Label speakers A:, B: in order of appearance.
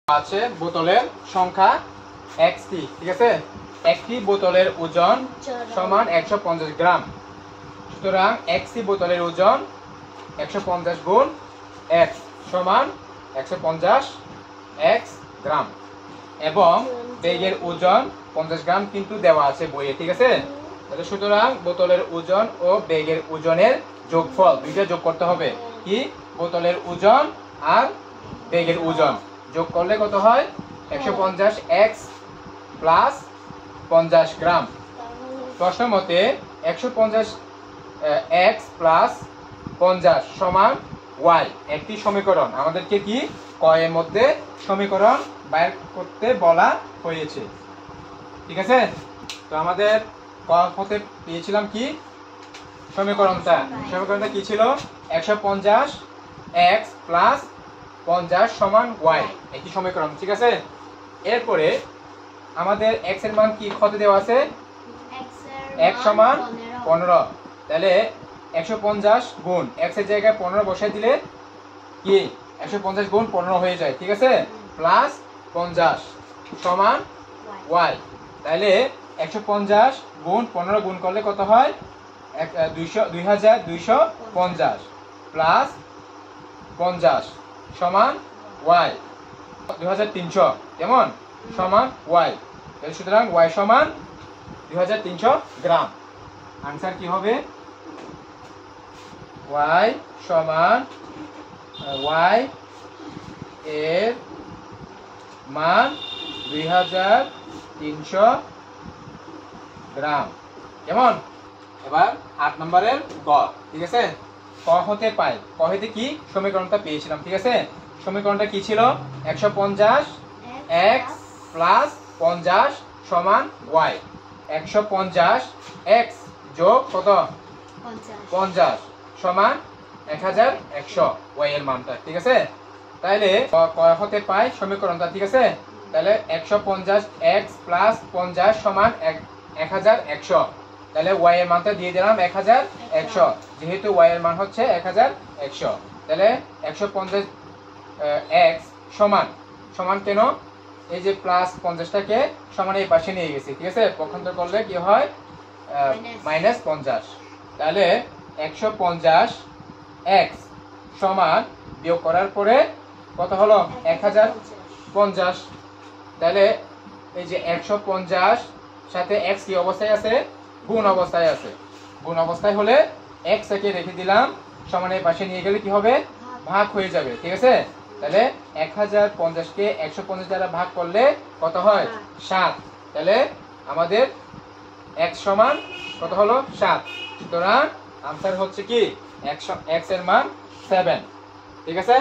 A: আছে বোতলের সংখ্যা এক্সটি, ঠিক আছে। একটি বোতলের ওজন সমান 150 গ্রাম। সুতরাং এক্সটি বোতলের ওজন 150 গুণ এক্স সমান 150 এক্স গ্রাম, এবং ব্যাগের ওজন 50 গ্রাম কিন্তু দেওয়া আছে বইয়ে, ঠিক আছে। তাহলে সুতরাং বোতলের ওজন ও ব্যাগের ওজনের যোগফল দুইটা যোগ করতে হবে। কি? বোতলের ওজন আর ব্যাগের ওজন যোগ করলে কত হয়? 150 এক্স প্লাস 50 গ্রাম। প্রশ্ন মতে 150 এক্স প্লাস 50 সমান ওয়াই একটি সমীকরণ। আমাদেরকে কি ক এর মধ্যে সমীকরণ বাইর করতে বলা হয়েছে, ঠিক আছে। তো আমাদের ক হতে পেয়েছিলাম কি সমীকরণটা কি ছিল? 150 এক্স প্লাস 50 সমান ওয়াই একটি সমীকরণ, ঠিক আছে। এরপরে আমাদের এক্স এর মান কি ক্ষতে দেওয়া আছে? x সমান 15। তাহলে 150 গুণ x এর জায়গায় 15 বসাই দিলে কি 150 গুণ 15 হয়ে যায়, ঠিক আছে। প্লাস 50 সমান y। তাহলে 150 গুণ 15 গুণ করলে কত হয়? 2250 প্লাস 50 সমান y 2300 কেমন সমান y। তাহলে সুতরাং y সমান 2300 গ্রাম। আনসার কি হবে? y সমান y এর মান 2300 গ্রাম, কেমন। এবার 8 নম্বরের গ, ঠিক আছে। ক হতে পাই, ক হতে কি সমীকরণটা পেয়েছিলাম, ঠিক আছে। সমীকরণটা কি ছিল? 150 এক্স প্লাস 50 সমান ওয়াই। 150 এক্স যোগ কত? 50 সমান 1100 ওয়াই এর মানটা, ঠিক আছে। তাহলে ক হতে পাই সমীকরণটা, ঠিক আছে। তাহলে 150 এক্স প্লাস 50 সমান 1100। তাহলে ওয়াই এর মানটা দিয়ে দিলাম 1100, যেহেতু ওয়াই এর মান হচ্ছে 1100। তাহলে 150 এক্স সমান সমান কেন? এই যে প্লাস 50টাকে সমান এই পাশে নিয়ে গেছি, ঠিক আছে। পক্ষান্তর করলে কি হয়? মাইনাস 50। তাহলে 150 এক্স সমান বিয়োগ করার পরে কত হলো? 1050। তাহলে এই যে 150 সাথে এক্স কি অবস্থায় আছে? গুণ অবস্থায় আছে। গুণ অবস্থায় হলে এক্স একে রেখে দিলাম, সমানের পাশে নিয়ে গেলে কি হবে? ভাগ হয়ে যাবে, ঠিক আছে। তাহলে 1050 কে 150 দ্বারা ভাগ করলে কত হয়? 7। তাহলে আমাদের এক্স সমান কত হলো? 7। সুতরাং আনসার হচ্ছে কি এক্স এর মান 7, ঠিক আছে।